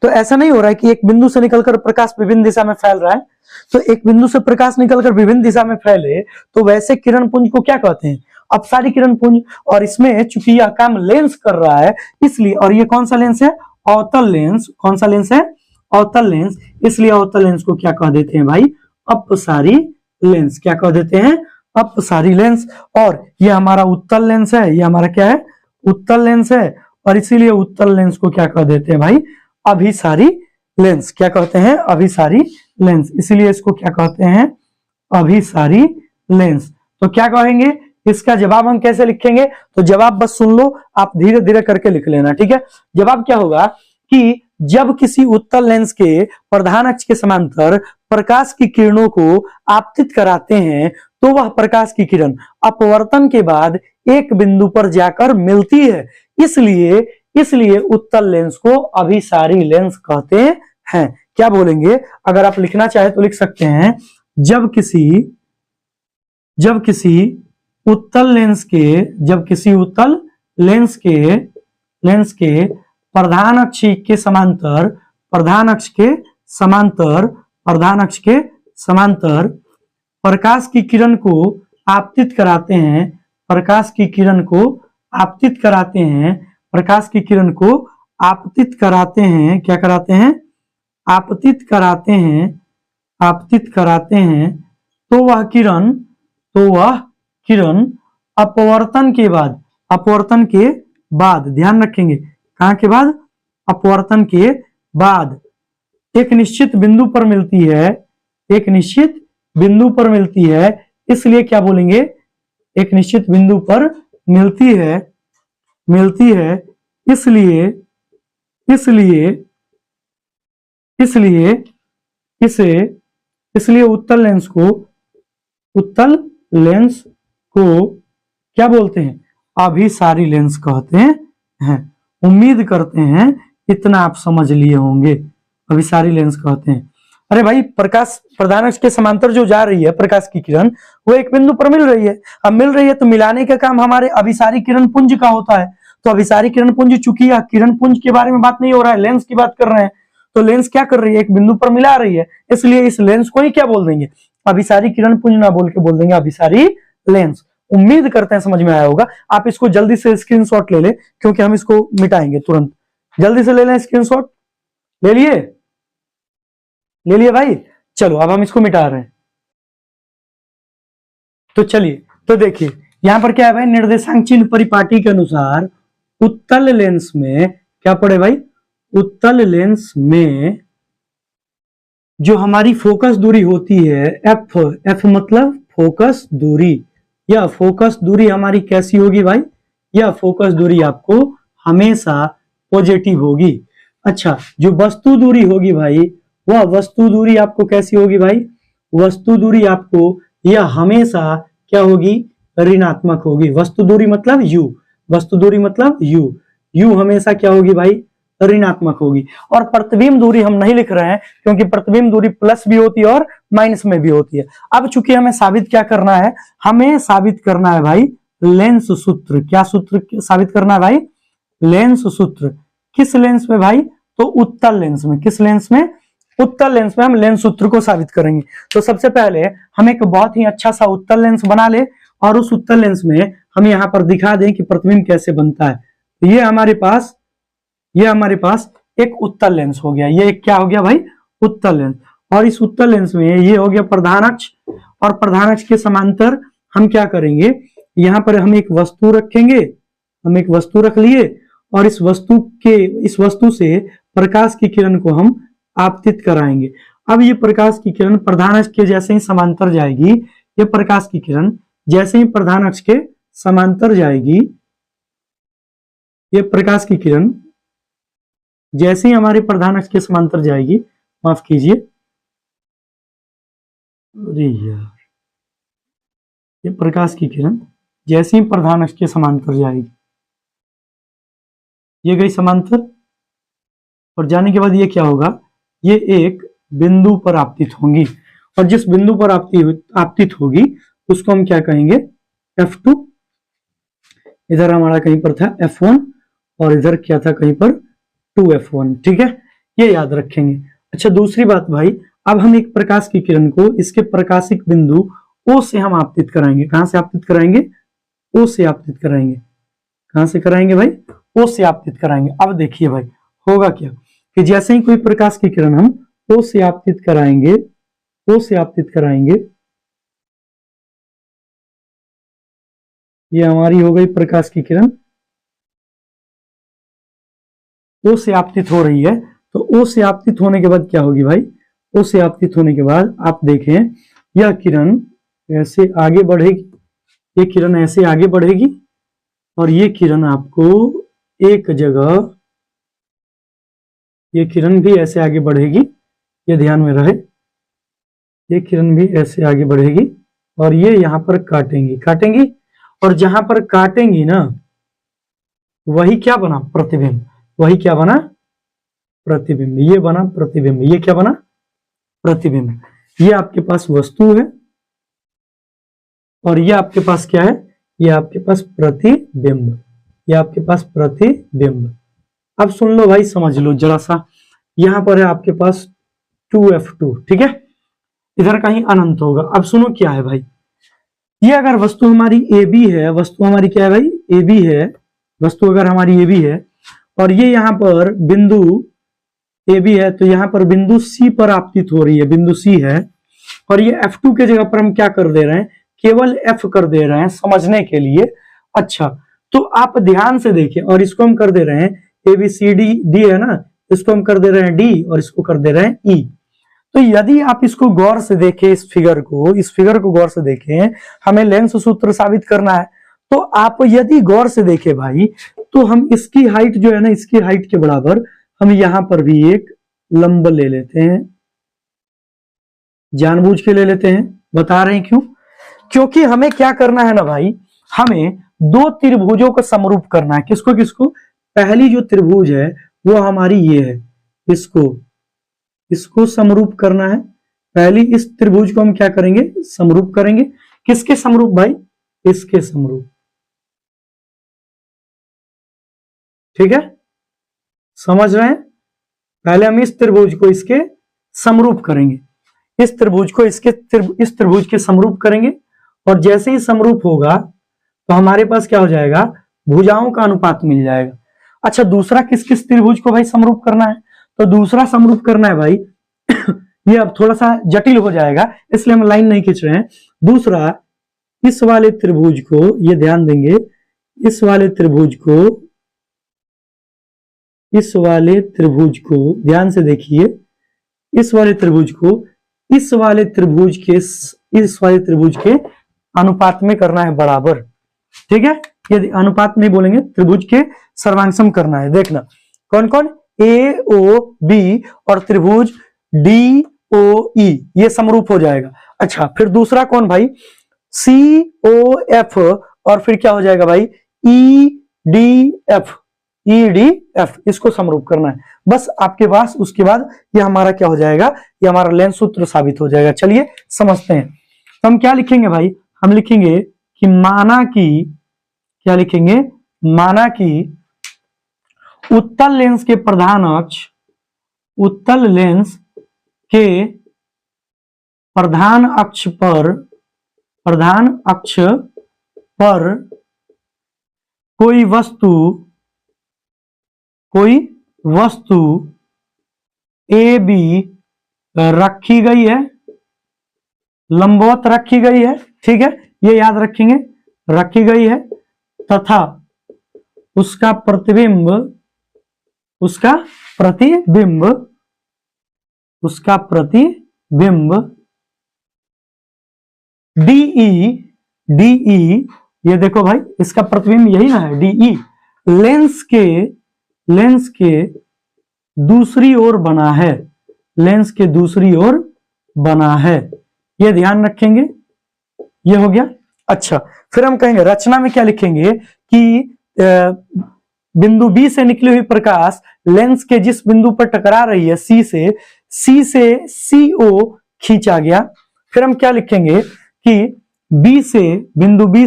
[SPEAKER 1] तो ऐसा नहीं हो रहा है कि एक बिंदु से निकलकर प्रकाश विभिन्न दिशा में फैल रहा है। तो एक बिंदु से प्रकाश निकलकर विभिन्न दिशा में फैले, तो वैसे किरण पुंज को क्या कहते हैं? अपसारी किरण पुंज। और इसमें चूंकि यह काम लेंस कर रहा है, इसलिए, और ये कौन सा लेंस है? अवतल लेंस। कौन सा लेंस है? अवतल लेंस। इसलिए अवतल लेंस को क्या कह देते हैं भाई? अपसारी लेंस। क्या कह देते हैं? अपसारी लेंस। और ये हमारा उत्तल लेंस है, ये हमारा क्या है, उत्तल लेंस है। और इसीलिए उत्तल लेंस को क्या कह देते हैं भाई, अभिसारी लेंस। क्या कहते हैं, अभिसारी लेंस। इसीलिए इसको क्या कहते हैं, अभिसारी लेंस। तो क्या कहेंगे, इसका जवाब हम कैसे लिखेंगे, तो जवाब बस सुन लो, आप धीरे धीरे करके लिख लेना, ठीक है। जवाब क्या होगा कि जब किसी उत्तल लेंस के प्रधान अक्ष के समांतर प्रकाश की किरणों को आपतित कराते हैं तो वह प्रकाश की किरण अपवर्तन के बाद एक बिंदु पर जाकर मिलती है। इसलिए उत्तल लेंस को अभिसारी लेंस कहते हैं। क्या बोलेंगे, अगर आप लिखना चाहे तो लिख सकते हैं, जब किसी उत्तल लेंस के प्रधान अक्ष के समांतर प्रकाश की किरण को आपतित कराते हैं, क्या कराते हैं, आपतित कराते हैं, तो वह किरण अपवर्तन के बाद, ध्यान रखेंगे, कहां के बाद, अपवर्तन के बाद एक निश्चित बिंदु पर मिलती है, इसलिए क्या बोलेंगे, एक निश्चित बिंदु पर मिलती है, इसलिए उत्तल लेंस को क्या बोलते हैं, अभिसारी लेंस कहते हैं। उम्मीद करते हैं इतना आप समझ लिए होंगे, अभिसारी लेंस कहते हैं। अरे भाई, प्रकाश प्रधान अक्ष के समांतर जो जा रही है प्रकाश की किरण, वो एक बिंदु पर मिल रही है। अब मिल रही है तो मिलाने का काम हमारे अभिसारी किरण पुंज का होता है। तो अभिसारी किरण पुंज, चूंकि यह किरण पुंज के बारे में बात नहीं हो रहा है, लेंस की बात कर रहे हैं, तो लेंस क्या कर रही है, एक बिंदु पर मिला रही है, इसलिए इस लेंस को ही क्या बोल देंगे, अभिसारी किरण पुंज ना बोल के बोल देंगे अभिसारी लेंस। उम्मीद करते हैं समझ में आया होगा। आप इसको जल्दी से स्क्रीनशॉट ले ले, क्योंकि हम इसको मिटाएंगे तुरंत। जल्दी से ले लें स्क्रीनशॉट। ले लिए भाई, चलो अब हम इसको मिटा रहे हैं। तो चलिए, तो देखिए यहां पर क्या है भाई, निर्देशांक चिन्ह परिपाटी के अनुसार उत्तल लेंस में क्या पड़े भाई, उत्तल लेंस में जो हमारी फोकस दूरी होती है एफ मतलब फोकस दूरी, यह फोकस दूरी हमारी कैसी होगी भाई, यह फोकस दूरी आपको हमेशा पॉजिटिव होगी। अच्छा, जो वस्तु दूरी होगी भाई, वह वस्तु दूरी आपको कैसी होगी भाई, वस्तु दूरी आपको यह हमेशा क्या होगी, ऋणात्मक होगी। वस्तु दूरी मतलब यू हमेशा क्या होगी भाई, ऋणात्मक होगी। और प्रतिबिंब दूरी हम नहीं लिख रहे हैं, क्योंकि प्रतिबिंब दूरी प्लस भी होती है और माइनस में भी होती है। अब चूंकि हमें साबित क्या करना है, हमें साबित करना है भाई लेंस सूत्र। क्या सूत्र साबित करना है भाई, लेंस सूत्र। किस लेंस में भाई, तो उत्तल लेंस में। किस लेंस में, उत्तल लेंस में हम लेंस सूत्र को साबित करेंगे। तो सबसे पहले हम एक बहुत ही अच्छा सा उत्तल लेंस बना ले, और उस उत्तल लेंस में हम यहाँ पर दिखा दें कि प्रतिबिंब कैसे बनता है। तो ये हमारे पास एक उत्तल लेंस हो गया। ये एक क्या हो गया भाई, उत्तल लेंस। और इस उत्तल लेंस में ये हो गया प्रधान अक्ष, और प्रधान अक्ष के समांतर हम क्या करेंगे, यहाँ पर हम एक वस्तु रखेंगे, हम एक वस्तु रख लिए, और इस वस्तु से प्रकाश की किरण को हम आपतित कराएंगे। अब ये प्रकाश की किरण प्रधान अक्ष के जैसे ही समांतर जाएगी, ये प्रकाश की किरण जैसे ही प्रधान अक्ष के समांतर जाएगी, ये प्रकाश की किरण जैसे ही हमारे प्रधान अक्ष के समांतर जाएगी, माफ कीजिए, अरे यार, ये प्रकाश की किरण जैसे ही प्रधान अक्ष के समांतर जाएगी, ये गई समांतर, और जाने के बाद ये क्या होगा, ये एक बिंदु पर आपतित होंगी, और जिस बिंदु पर आपतित होगी उसको हम क्या कहेंगे, F2। इधर हमारा कहीं पर था F1, और इधर क्या था कहीं पर 2F1, ठीक है, ये याद रखेंगे। अच्छा, दूसरी बात भाई, अब हम एक प्रकाश की किरण को इसके प्रकाशिक बिंदु O से हम आपतित कराएंगे। कहां से आपतित कराएंगे, O से आपतित कराएंगे। कहां से कराएंगे भाई, O से आपतित कराएंगे। अब देखिए भाई होगा क्या, कि जैसे ही कोई प्रकाश की किरण हम O से आपतित कराएंगे, ये हमारी हो गई प्रकाश की किरण, ओ से आपतित हो रही है। तो ओ से आपतित होने के बाद क्या होगी भाई, ओ से आपतित होने के बाद आप देखें यह किरण ऐसे आगे बढ़ेगी, ये किरण ऐसे आगे बढ़ेगी और ये किरण आपको एक जगह, ये किरण भी ऐसे आगे बढ़ेगी, ये ध्यान में रहे, ये किरण भी ऐसे आगे बढ़ेगी और ये यहां पर काटेंगी और जहां पर काटेंगी ना वही क्या बना, प्रतिबिंब। वही क्या बना, प्रतिबिंब। ये बना प्रतिबिंब, ये क्या बना, प्रतिबिंब। ये आपके पास वस्तु है और ये आपके पास क्या है, ये आपके पास प्रतिबिंब, ये आपके पास प्रतिबिंब। अब सुन लो भाई, समझ लो जरा सा, यहां पर है आपके पास 2F2, ठीक है, इधर कहीं अनंत होगा। अब सुनो क्या है भाई, ये अगर वस्तु हमारी AB है, वस्तु हमारी क्या है भाई, AB है, वस्तु अगर हमारी AB है और ये यहां पर बिंदु AB है, तो यहां पर बिंदु C पर आपतित हो रही है, बिंदु C है और ये F2 के जगह पर हम क्या कर दे रहे हैं, केवल F कर दे रहे हैं समझने के लिए। अच्छा, तो आप ध्यान से देखें, और इसको हम कर दे रहे हैं ABCD है ना, इसको हम कर दे रहे हैं D और इसको कर दे रहे हैं E। तो यदि आप इसको गौर से देखें, इस फिगर को गौर से देखें, हमें लेंस सूत्र साबित करना है। तो आप यदि गौर से देखें भाई, तो हम इसकी हाइट जो है ना, इसकी हाइट के बराबर हम यहां पर भी एक लंब ले लेते हैं, जानबूझ के ले लेते हैं। बता रहे हैं क्यों, क्योंकि हमें क्या करना है ना भाई, हमें दो त्रिभुजों को समरूप करना है। किसको किसको, पहली जो त्रिभुज है वो हमारी ये है, इसको समरूप करना है। पहली इस त्रिभुज को हम क्या करेंगे, समरूप करेंगे। किसके समरूप भाई, इसके समरूप, ठीक है, समझ रहे हैं। पहले हम इस त्रिभुज को इसके समरूप करेंगे, इस त्रिभुज को इस त्रिभुज के समरूप करेंगे और जैसे ही समरूप होगा तो हमारे पास क्या हो जाएगा, भुजाओं का अनुपात मिल जाएगा। अच्छा, दूसरा किस किस त्रिभुज को भाई समरूप करना है, तो दूसरा समरूप करना है भाई ये अब थोड़ा सा जटिल हो जाएगा, इसलिए हम लाइन नहीं खींच रहे हैं। दूसरा, इस वाले त्रिभुज को, ये ध्यान देंगे, इस वाले त्रिभुज को ध्यान से देखिए, इस वाले त्रिभुज को इस वाले त्रिभुज के अनुपात में करना है बराबर, ठीक है। यदि अनुपात नहीं बोलेंगे, त्रिभुज के सर्वांगसम करना है। देखना कौन कौन, AOB और त्रिभुज DOE, ये समरूप हो जाएगा। अच्छा, फिर दूसरा कौन भाई, COF और फिर क्या हो जाएगा भाई, EDF, इसको समरूप करना है बस आपके पास। उसके बाद ये हमारा क्या हो जाएगा, ये हमारा लेंस सूत्र साबित हो जाएगा। चलिए समझते हैं। तो हम क्या लिखेंगे भाई, हम लिखेंगे कि माना कि, क्या लिखेंगे, माना कि उत्तल लेंस के प्रधान अक्ष पर कोई वस्तु AB रखी गई है, लंबवत रखी गई है, ठीक है, ये याद रखेंगे, रखी गई है, तथा उसका प्रतिबिंब DE, ये देखो भाई, इसका प्रतिबिंब यही ना है, DE लेंस के दूसरी ओर बना है, लेंस के दूसरी ओर बना है, ये ध्यान रखेंगे। ये हो गया। अच्छा, फिर हम कहेंगे रचना में क्या लिखेंगे कि बिंदु B से निकली हुई प्रकाश लेंस के जिस बिंदु पर टकरा रही है, C से CO खींचा गया। फिर हम क्या लिखेंगे कि बिंदु B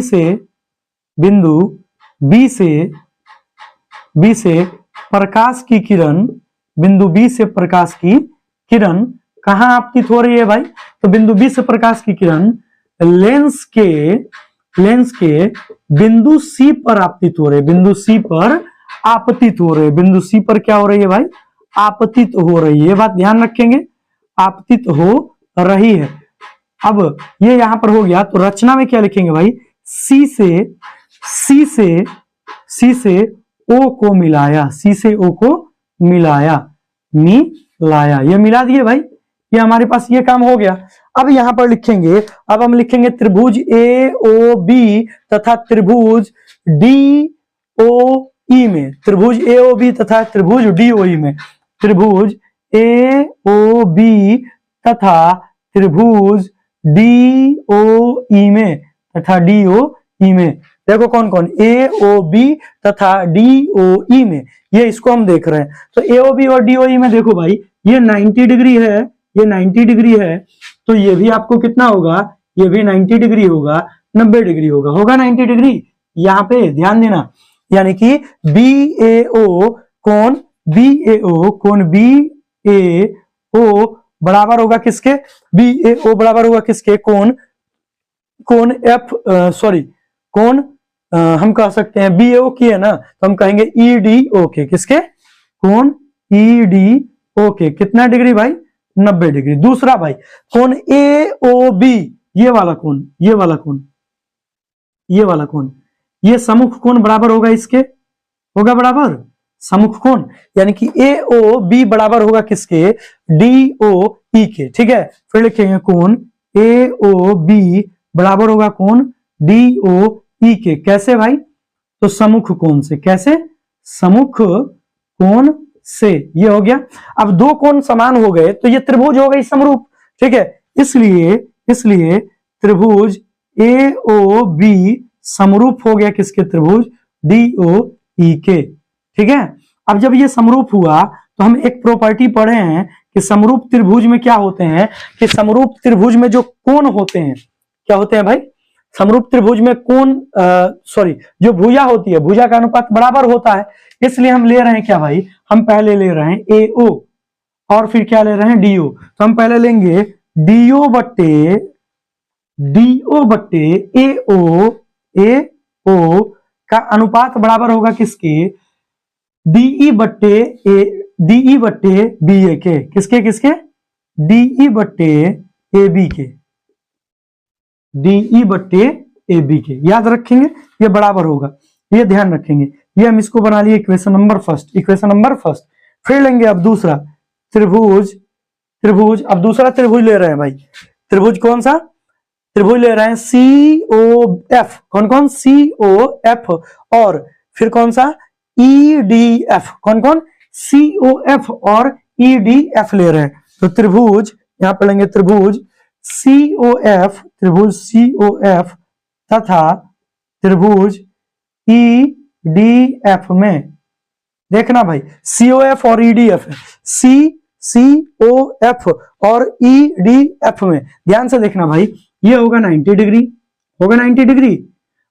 [SPEAKER 1] से प्रकाश की किरण, बिंदु B से प्रकाश की किरण कहां आपतित हो रही है भाई, तो बिंदु B से प्रकाश की किरण लेंस के बिंदु C पर आपतित हो रहे, बिंदु C पर आपतित हो रहे, बिंदु C पर क्या हो रही है भाई, आपतित हो रही है। ये बात ध्यान रखेंगे, आपतित हो रही है। अब ये यहां पर हो गया, तो रचना में क्या लिखेंगे भाई, C सी से ओ को मिलाया, सी से ओ को मिलाया, ये मिला दिए भाई, ये हमारे पास ये काम हो गया। अब यहां पर लिखेंगे, अब हम लिखेंगे त्रिभुज ए ओ बी तथा त्रिभुज डी ओ ई में, त्रिभुज ए ओ बी तथा त्रिभुज डी ओ ई में, त्रिभुज ए ओ बी तथा त्रिभुज डी ओ ई में, तथा डी ओ ई में। देखो कौन कौन, ए ओ बी तथा डी ओ ई में, ये इसको हम देख रहे हैं। तो ए ओ बी और डी ओ ई में देखो भाई, ये 90 डिग्री है, ये 90 डिग्री है, तो ये भी आपको कितना होगा, ये भी 90 डिग्री होगा, 90 डिग्री होगा, होगा 90 डिग्री। यहाँ पे ध्यान देना, यानी कि बी ए ओ कोण बी ए ओ बराबर होगा किसके, बी ए ओ बराबर होगा किसके, कोण एफ सॉरी कोण हम कह सकते हैं बी ए ओ की है ना, तो हम कहेंगे ई डी ओ के, किसके, कोण ई डी ओ के, कितना डिग्री भाई, 90 डिग्री। दूसरा भाई कोण ए ओ बी, ये वाला कोण, ये वाला कोण, ये वाला कोण, ये समुख कोण बराबर होगा इसके, होगा बराबर समुख कोण, यानी कि ए ओ बी बराबर होगा किसके, डी ओ ई के। ठीक है, फिर लिखेंगे कोण ए ओ बी बराबर होगा कोण डी ओ ई के, कैसे भाई, तो समुख कोण से, कैसे, समुख कोण से, ये हो गया। अब दो कोण समान हो गए तो ये त्रिभुज हो गई समरूप। ठीक है, इसलिए त्रिभुज ए ओ बी समरूप हो गया किसके, त्रिभुज डी ओ ई के। ठीक है, अब जब ये समरूप हुआ तो हम एक प्रॉपर्टी पढ़े हैं कि समरूप त्रिभुज में क्या होते हैं, कि समरूप त्रिभुज में जो कोण होते हैं, क्या होते हैं भाई, समरूप त्रिभुज में कोण सॉरी जो भुजा होती है, भुजा का अनुपात बराबर होता है। इसलिए हम ले रहे हैं क्या भाई, हम पहले ले रहे हैं ए ओ और फिर क्या ले रहे हैं डी ओ। तो हम पहले लेंगे डी ओ बट्टे ए ओ का अनुपात बराबर होगा किसके, डीई बट्टे बी ए के, किसके, डीई बट्टे ए बी के, डीई बट्टे ए बी के, याद रखेंगे ये बराबर होगा, ये ध्यान रखेंगे। ये हम इसको बना लिए इक्वेशन नंबर फर्स्ट। फिर लेंगे अब दूसरा त्रिभुज, अब दूसरा त्रिभुज ले रहे हैं भाई, त्रिभुज कौन सा, त्रिभुज ले रहे हैं सी ओ एफ, कौन सी ओ एफ, और फिर कौन सा ई डी एफ, कौन सी ओ एफ और ई डी एफ ले रहे हैं। तो त्रिभुज यहां पर लेंगे त्रिभुज सी ओ एफ तथा त्रिभुज ई डी एफ में, देखना भाई सी ओ एफ और ई डी एफ है, सी ओ एफ और ई डी एफ में, ध्यान से देखना भाई, ये होगा 90 डिग्री, होगा 90 डिग्री।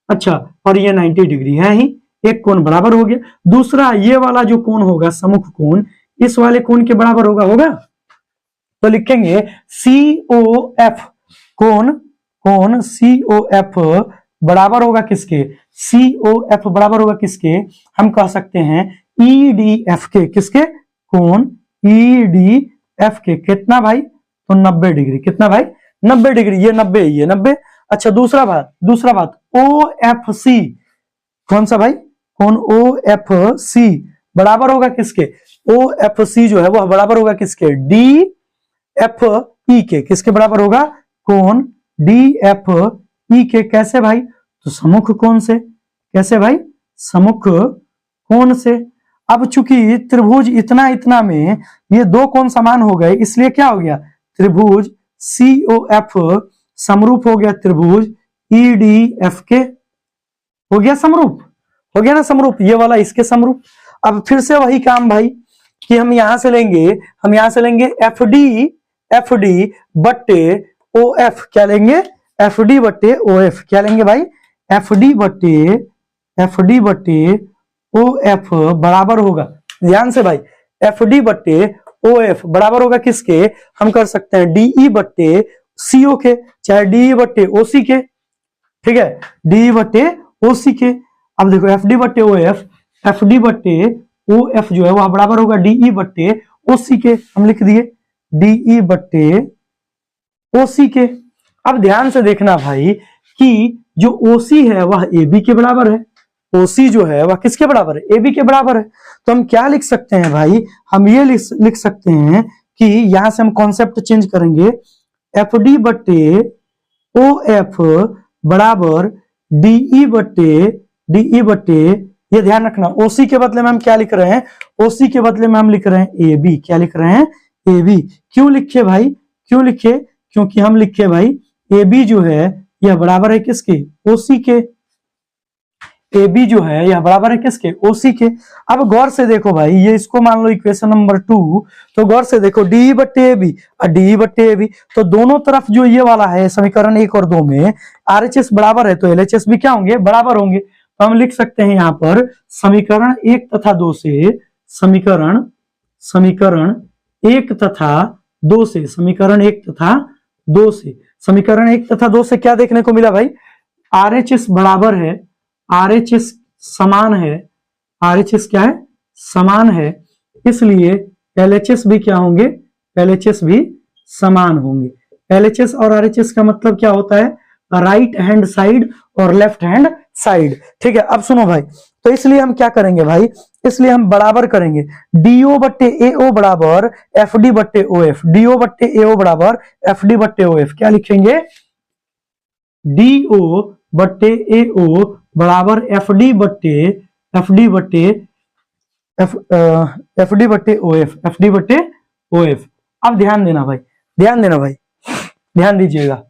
[SPEAKER 1] अच्छा, और ये 90 डिग्री है ही, एक कोण बराबर हो गया। दूसरा ये वाला जो कोण होगा समुख कोण, इस वाले कोण के बराबर होगा। तो लिखेंगे सी ओ एफ, कोण सी ओ एफ बराबर होगा किसके, सी ओ एफ बराबर होगा किसके, हम कह सकते हैं ई डी एफ के, किसके, कोण ई डी एफ के, कितना भाई, तो 90 डिग्री, कितना भाई, 90 डिग्री, ये 90, ये 90। अच्छा, दूसरा बात ओ एफ सी, कौन सा भाई, कौन ओ एफ सी बराबर होगा किसके, ओ एफ सी जो है वह बराबर होगा किसके, डी एफ ई के, किसके बराबर होगा, कौन डी एफ ई के, कैसे भाई, तो समुख कोण से, कैसे भाई, समुख कोण से। अब चूंकि त्रिभुज इतना में ये दो कोण समान हो गए, इसलिए क्या हो गया, त्रिभुज सी ओ एफ समरूप हो गया त्रिभुज ई डी एफ के, हो गया समरूप, हो गया ना समरूप, ये वाला इसके समरूप। अब फिर से वही काम भाई कि हम यहां से लेंगे एफ डी बट्टे ओ एफ, क्या लेंगे, एफ डी बट्टे ओ एफ, क्या लेंगे भाई, एफ डी बट्टे ओ एफ बराबर होगा, ध्यान से भाई, एफ डी बट्टे ओ एफ बराबर होगा किसके, हम कर सकते हैं डीई बट्टे सीओ के, चाहे डीई बट्टे ओ सी के। ठीक है, डीई बट्टे ओ सी के। अब देखो एफ डी बट्टे ओ एफ जो है वह बराबर होगा डीई बट्टे ओ सी के, हम लिख दिए डीई बट्टे ओ सी के। अब ध्यान से देखना भाई कि जो ओसी है वह ए बी के बराबर है। ओसी जो है वह किसके बराबर है? ए बी के बराबर है। तो हम क्या लिख सकते हैं भाई? हम ये लिख सकते हैं कि यहां से हम कॉन्सेप्ट चेंज करेंगे, एफ डी बट्टे ओ एफ बराबर डीई बट्टे, ये ध्यान रखना, ओसी के बदले में हम क्या लिख रहे हैं? ओसी के बदले में हम लिख रहे हैं ए बी। क्या लिख रहे हैं? A B. क्यों लिखे भाई? क्यों लिखे? क्योंकि हम लिखे भाई ए बी जो है यह बराबर है किसके? ओसी के। ए बी जो है यह बराबर है किसके? ओसी के। अब गौर से देखो भाई, ये इसको मान लो इक्वेशन नंबर 2, तो गौर से देखो डी बट्टे ए बी और डी बट्टे ए बी, तो दोनों तरफ जो ये वाला है समीकरण 1 और 2 में आरएचएस बराबर है तो एलएचएस भी क्या होंगे? बराबर होंगे। तो हम लिख सकते हैं यहाँ पर समीकरण 1 तथा 2 से, समीकरण 1 तथा 2 से, समीकरण 1 तथा 2 से, समीकरण 1 तथा 2 से क्या देखने को मिला भाई? आरएचएस बराबर है, आरएचएस समान है, आरएचएस क्या है? समान है, इसलिए एलएचएस भी क्या होंगे? एलएचएस भी समान होंगे। एलएचएस और आरएचएस का मतलब क्या होता है? राइट हैंड साइड और लेफ्ट हैंड साइड। ठीक है, अब सुनो भाई, तो इसलिए हम क्या करेंगे भाई? इसलिए हम बराबर करेंगे डीओ बट्टे एओ बराबर एफ डी बट्टे ओ एफ, डीओ बट्टे एओ बराबर एफ डी बट्टे ओ एफ। क्या लिखेंगे? डीओ बट्टे एओ बराबर एफ डी बट्टे ओ एफ, एफ डी बट्टे ओ एफ। अब ध्यान देना भाई, ध्यान देना भाई, ध्यान दीजिएगा,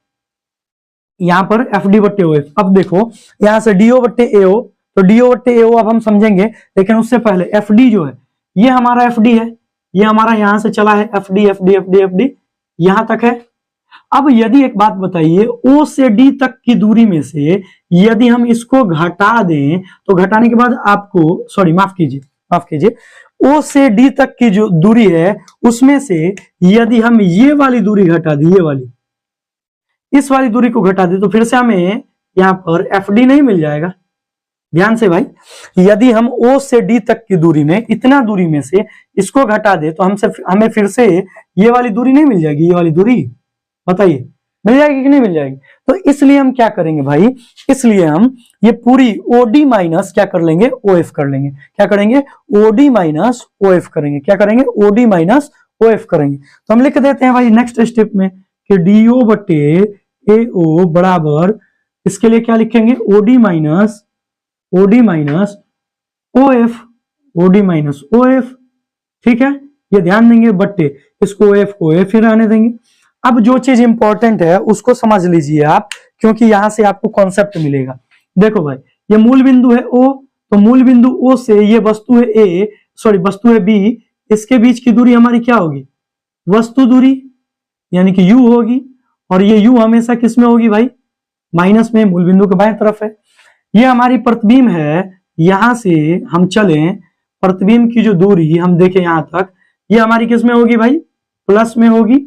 [SPEAKER 1] यहां पर एफ डी बट्टे ओ एफ। अब देखो यहां से डीओ बट्टे एओ, तो डीओ बट्टे एओ अब हम समझेंगे, लेकिन उससे पहले एफ डी जो है ये हमारा एफ डी है, ये हमारा यहां से चला है F D F D F D F D यहां तक है। अब यदि एक बात बताइए, ओ से डी तक की दूरी में से यदि हम इसको घटा दें, तो घटाने के बाद आपको, सॉरी माफ कीजिए, ओ से डी तक की जो दूरी है उसमें से यदि हम ये वाली दूरी घटा दी, ये वाली, इस वाली दूरी को घटा दे, तो फिर से हमें यहां पर एफ डी नहीं मिल जाएगा। ध्यान से भाई, यदि हम ओ से डी तक की दूरी में, इतना दूरी में से इसको घटा दे, तो हमें फिर से ये वाली दूरी नहीं मिल जाएगी। ये वाली दूरी बताइए मिल जाएगी कि नहीं मिल जाएगी? तो इसलिए हम क्या करेंगे भाई? इसलिए हम ये पूरी ओडी माइनस क्या कर लेंगे? ओएफ कर लेंगे। क्या करेंगे? ओडी माइनस ओएफ करेंगे। क्या करेंगे? ओडी माइनस ओएफ करेंगे। तो हम लिख देते हैं भाई नेक्स्ट स्टेप में कि डीओ बटे एओ बराबर, इसके लिए क्या लिखेंगे? OD minus OF, OD minus OF. ठीक है, ये ध्यान देंगे, बट्टे इसको ओएफ को ओएफ ही रहने देंगे। अब जो चीज इंपॉर्टेंट है उसको समझ लीजिए आप, क्योंकि यहां से आपको कॉन्सेप्ट मिलेगा। देखो भाई, ये मूल बिंदु है ओ, तो मूल बिंदु ओ से ये वस्तु है ए, सॉरी वस्तु है बी, इसके बीच की दूरी हमारी क्या होगी? वस्तु दूरी, यानी कि यू होगी, और ये यू हमेशा किस में होगी भाई? माइनस में, मूल बिंदु के बाएं तरफ है। ये हमारी प्रतिबिंब है, यहां से हम चलें, प्रतिबिंब की जो दूरी हम देखें यहां तक, ये हमारी किस में होगी भाई? प्लस में होगी।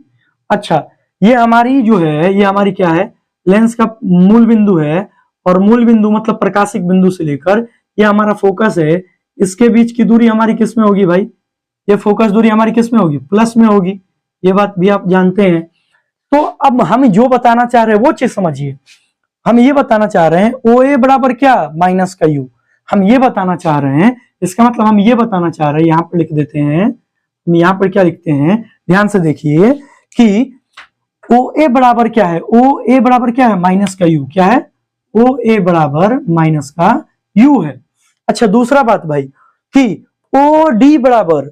[SPEAKER 1] अच्छा, ये हमारी जो है, ये हमारी क्या है? लेंस का मूल बिंदु है, और मूल बिंदु मतलब प्रकाशिक बिंदु से लेकर ये हमारा फोकस है, इसके बीच की दूरी हमारी किस में होगी भाई? ये फोकस दूरी हमारी किस में होगी? प्लस में होगी। ये बात भी आप जानते हैं। तो अब हम जो बताना चाह रहे हैं वो चीज समझिए। हम ये बताना चाह रहे हैं ओ ए बराबर क्या? माइनस का यू। हम ये बताना चाह रहे हैं, इसका मतलब हम ये बताना चाह रहे हैं, यहां पर लिख देते हैं, हम यहां पर क्या लिखते हैं, ध्यान से देखिए कि ओ ए बराबर क्या है? ओ ए बराबर क्या है? माइनस का यू। क्या है? ओ ए बराबर माइनस का यू है। अच्छा, दूसरा बात भाई कि ओ डी बराबर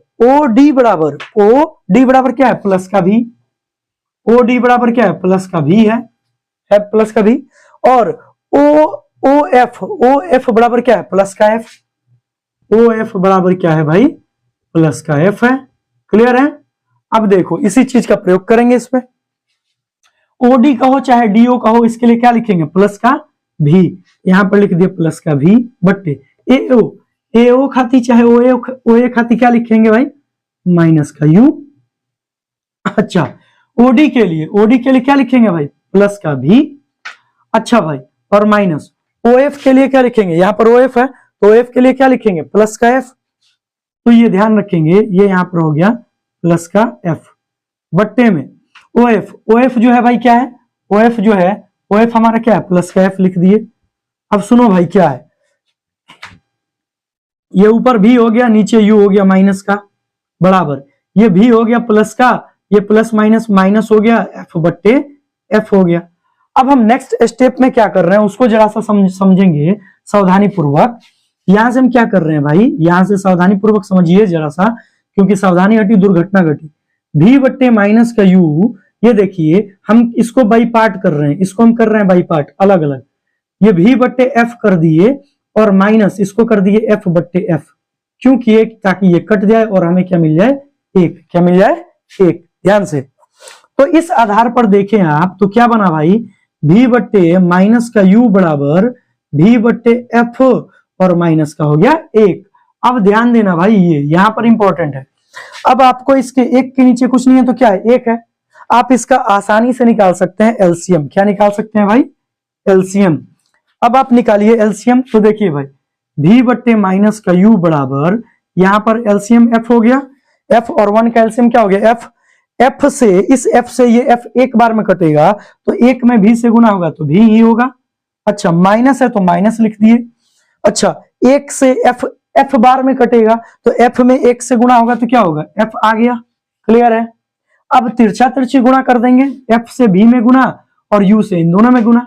[SPEAKER 1] क्या है? प्लस का भी। ओ डी बराबर क्या है? प्लस का भी है प्लस का भी। और ओ एफ बराबर क्या है? प्लस का एफ। ओ एफ बराबर क्या है भाई? प्लस का एफ है। क्लियर है? अब देखो इसी चीज का प्रयोग करेंगे इसमें, ओडी कहो चाहे डीओ कहो, इसके लिए क्या लिखेंगे? प्लस का भी। यहां पर लिख दिया प्लस का भी बट्टे एओ खाती चाहे ओए खाती क्या लिखेंगे भाई? माइनस का यू। अच्छा, ओडी के लिए क्या लिखेंगे भाई? प्लस का भी। अच्छा भाई, और माइनस ओएफ के लिए क्या लिखेंगे? यहां पर ओएफ है तो ओएफ के लिए क्या लिखेंगे? प्लस का एफ। तो ये ध्यान रखेंगे, ये यहां पर हो गया प्लस का एफ बट्टे में ओएफ जो है भाई क्या है? ओएफ जो है, ओएफ हमारा क्या है? प्लस का एफ लिख दिए। अब सुनो भाई क्या है, ये ऊपर भी हो गया, नीचे यू हो गया माइनस का, बराबर ये भी हो गया प्लस का, ये प्लस माइनस माइनस हो गया, एफ बट्टे एफ हो गया। अब हम नेक्स्ट स्टेप में क्या कर रहे हैं उसको जरा सा समझेंगे सावधानी पूर्वक। यहां से हम क्या कर रहे हैं भाई, यहां से सावधानी पूर्वक समझिए जरा सा, क्योंकि सावधानी घटी दुर्घटना घटी। भी बट्टे माइनस का यू, ये देखिए हम इसको बाई पार्ट कर रहे हैं, इसको हम कर रहे हैं बाई पार्ट अलग अलग। ये भी बट्टे एफ कर दिए और माइनस इसको कर दिए एफ बट्टे एफ, क्यों किए, ताकि ये कट जाए और हमें क्या मिल जाए, एक, क्या मिल जाए, एक। ध्यान से, तो इस आधार पर देखें आप तो क्या बना भाई, भी बट्टे माइनस का यू बराबर भी बट्टे एफ और माइनस का हो गया एक। अब ध्यान देना भाई, ये यहां पर इंपॉर्टेंट है। अब आपको इसके एक के नीचे कुछ नहीं है तो क्या है, एक है। आप इसका आसानी से निकाल सकते हैं एलसीएम। क्या निकाल सकते हैं भाई, एलसीएम। अब आप निकालिए एलसीएम, तो देखिए भाई भी बट्टे माइनस का यू बराबर, यहां पर एलसीएम एफ हो गया, एफ और वन का एलसीएम क्या हो गया, एफ। एफ से, इस एफ से ये एफ एक बार में कटेगा तो एक में भी से गुना होगा तो भी ही होगा। अच्छा माइनस है तो माइनस लिख दिए। अच्छा एक से एफ, एफ बार में कटेगा तो एफ में एक से गुना होगा तो क्या होगा, एफ आ गया। क्लियर है। अब तिरछा तिरछी गुणा कर देंगे, एफ से भी में गुना और यू से इन दोनों में गुना,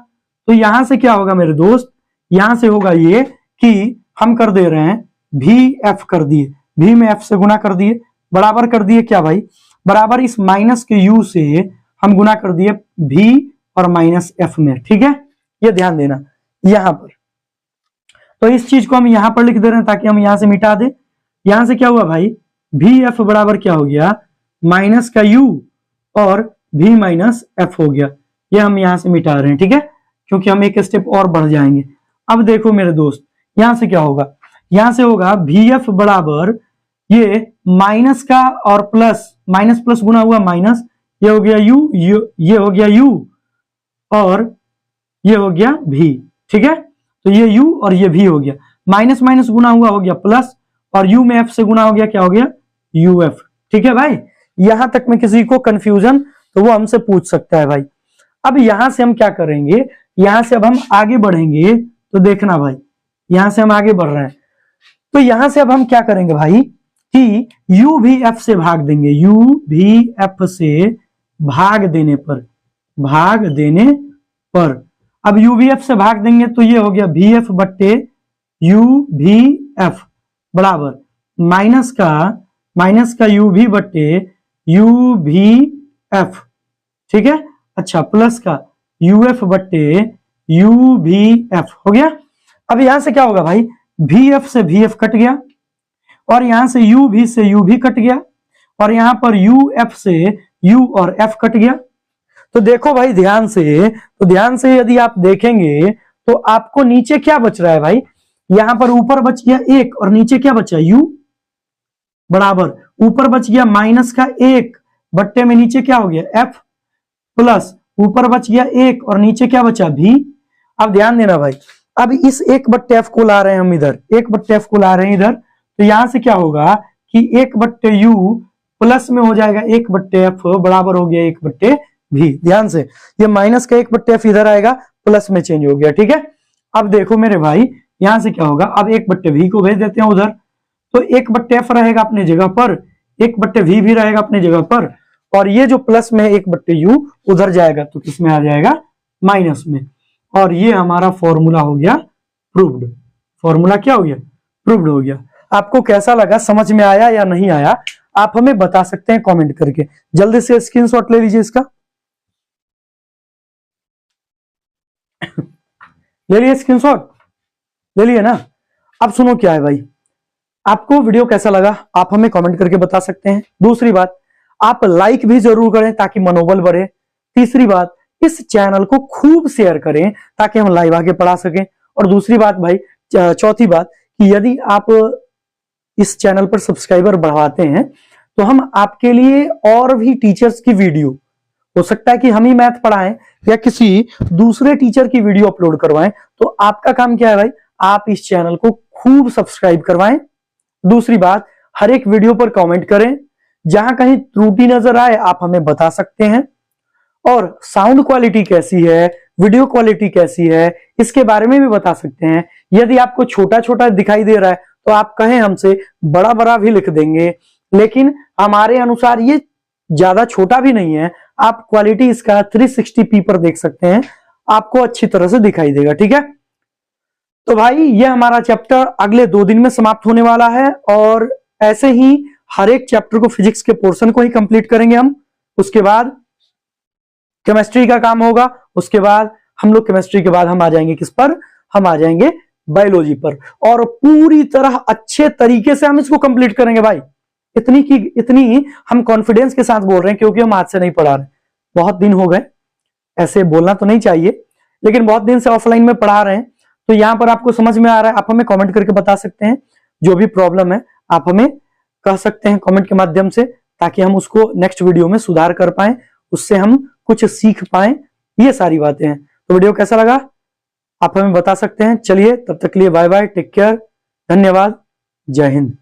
[SPEAKER 1] तो यहां से क्या होगा मेरे दोस्त, यहां से होगा ये कि हम कर दे रहे हैं भी एफ कर दिए, भी में एफ से गुना कर दिए, बराबर कर दिए क्या भाई, बराबर इस माइनस के यू से हम गुना कर दिए भी और माइनस एफ में। ठीक है, ये ध्यान देना यहां पर। तो इस चीज को हम यहां पर लिख दे रहे हैं ताकि हम यहां से मिटा दे। यहां से क्या हुआ भाई, भी एफ बराबर क्या हो गया, माइनस का यू और भी माइनस एफ हो गया। ये हम यहां से मिटा रहे हैं, ठीक है, क्योंकि हम एक स्टेप और बढ़ जाएंगे। अब देखो मेरे दोस्त, यहां से क्या होगा, यहां से होगा भी एफ बराबर ये माइनस का और प्लस, माइनस प्लस गुना हुआ माइनस, ये हो गया यू, ये हो गया यू और ये हो गया भी। ठीक है, तो ये यू और ये भी हो गया, माइनस माइनस गुना हुआ हो गया प्लस और यू में एफ से गुना हो गया, क्या हो गया, यू एफ। ठीक है भाई, यहां तक में किसी को कंफ्यूजन तो वो हमसे पूछ सकता है भाई। अब यहां से हम क्या करेंगे, यहां से अब हम आगे बढ़ेंगे, तो देखना भाई यहां से हम आगे बढ़ रहे हैं, तो यहां से अब हम क्या करेंगे भाई कि u भी f से भाग देंगे, u भी f से भाग देने पर, भाग देने पर। अब u भी f से भाग देंगे तो ये हो गया भी एफ बट्टे u भी f बराबर माइनस का u भी बट्टे u भी f। ठीक है, अच्छा प्लस का u f बट्टे u भी f हो गया। अब यहां से क्या होगा भाई, भी एफ से भी एफ कट गया और यहां से u भी से u भी कट गया और यहां पर u f से u और f कट गया। तो देखो भाई ध्यान से, तो ध्यान से यदि आप देखेंगे तो आपको नीचे क्या बच रहा है भाई, यहां पर ऊपर बच गया एक और नीचे क्या बचा, u बराबर ऊपर बच गया माइनस का एक बट्टे में नीचे क्या हो गया f प्लस ऊपर बच गया एक और नीचे क्या बचा भी। अब ध्यान देना भाई, अब इस एक बट्टे एफ को ला रहे हैं हम इधर, एक बट्टे एफ को ला रहे हैं इधर, तो यहां से क्या होगा कि एक बट्टे यू प्लस में हो जाएगा एक बट्टे एफ बराबर हो गया एक बट्टे भी। ध्यान से, ये माइनस का एक बट्टे एफ इधर आएगा, प्लस में चेंज हो गया। ठीक है, अब देखो मेरे भाई यहां से क्या होगा, अब एक बट्टे भी को भेज देते हैं उधर, तो एक बट्टे एफ रहेगा अपने जगह पर, एक बट्टे भी रहेगा अपने जगह पर, और ये जो प्लस में एक बट्टे यू उधर जाएगा तो किस में आ जाएगा, माइनस में। और ये हमारा फॉर्मूला हो गया प्रूव्ड। फॉर्मूला क्या हो गया, प्रूव्ड हो गया। आपको कैसा लगा, समझ में आया या नहीं आया, आप हमें बता सकते हैं कमेंट करके। जल्दी से स्क्रीनशॉट ले लीजिए इसका, ले लिए स्क्रीनशॉट, ले लिए ना। अब सुनो क्या है भाई, आपको वीडियो कैसा लगा आप हमें कमेंट करके बता सकते हैं। दूसरी बात, आप लाइक भी जरूर करें ताकि मनोबल बढ़े। तीसरी बात, इस चैनल को खूब शेयर करें ताकि हम लाइव आगे पढ़ा सकें। और दूसरी बात भाई, चौथी बात कि यदि आप इस चैनल पर सब्सक्राइबर बढ़ाते हैं तो हम आपके लिए और भी टीचर्स की वीडियो, हो सकता है कि हम ही मैथ पढ़ाएं या किसी दूसरे टीचर की वीडियो अपलोड करवाएं, तो आपका काम क्या है भाई, आप इस चैनल को खूब सब्सक्राइब करवाएं। दूसरी बात, हर एक वीडियो पर कमेंट करें, जहां कहीं त्रुटि नजर आए आप हमें बता सकते हैं। और साउंड क्वालिटी कैसी है, वीडियो क्वालिटी कैसी है, इसके बारे में भी बता सकते हैं। यदि आपको छोटा छोटा दिखाई दे रहा है तो आप कहें हमसे, बड़ा बड़ा भी लिख देंगे, लेकिन हमारे अनुसार ये ज्यादा छोटा भी नहीं है। आप क्वालिटी इसका 360p पर देख सकते हैं, आपको अच्छी तरह से दिखाई देगा। ठीक है, तो भाई ये हमारा चैप्टर अगले 2 दिन में समाप्त होने वाला है, और ऐसे ही हर एक चैप्टर को, फिजिक्स के पोर्शन को ही कंप्लीट करेंगे हम। उसके बाद केमिस्ट्री का काम होगा, उसके बाद हम लोग केमिस्ट्री के बाद हम आ जाएंगे किस पर, हम आ जाएंगे बायोलॉजी पर, और पूरी तरह अच्छे तरीके से हम इसको कंप्लीट करेंगे भाई। इतनी हम कॉन्फिडेंस के साथ बोल रहे हैं, क्योंकि हम आज से नहीं पढ़ा रहे, बहुत दिन हो गए, ऐसे बोलना तो नहीं चाहिए, लेकिन बहुत दिन से ऑफलाइन में पढ़ा रहे हैं। तो यहां पर आपको समझ में आ रहा है, आप हमें कमेंट करके बता सकते हैं। जो भी प्रॉब्लम है आप हमें कह सकते हैं कमेंट के माध्यम से, ताकि हम उसको नेक्स्ट वीडियो में सुधार कर पाए, उससे हम कुछ सीख पाए। ये सारी बातें हैं। तो वीडियो कैसा लगा आप हमें बता सकते हैं। चलिए तब तक के लिए बाय बाय, टेक केयर, धन्यवाद, जय हिंद।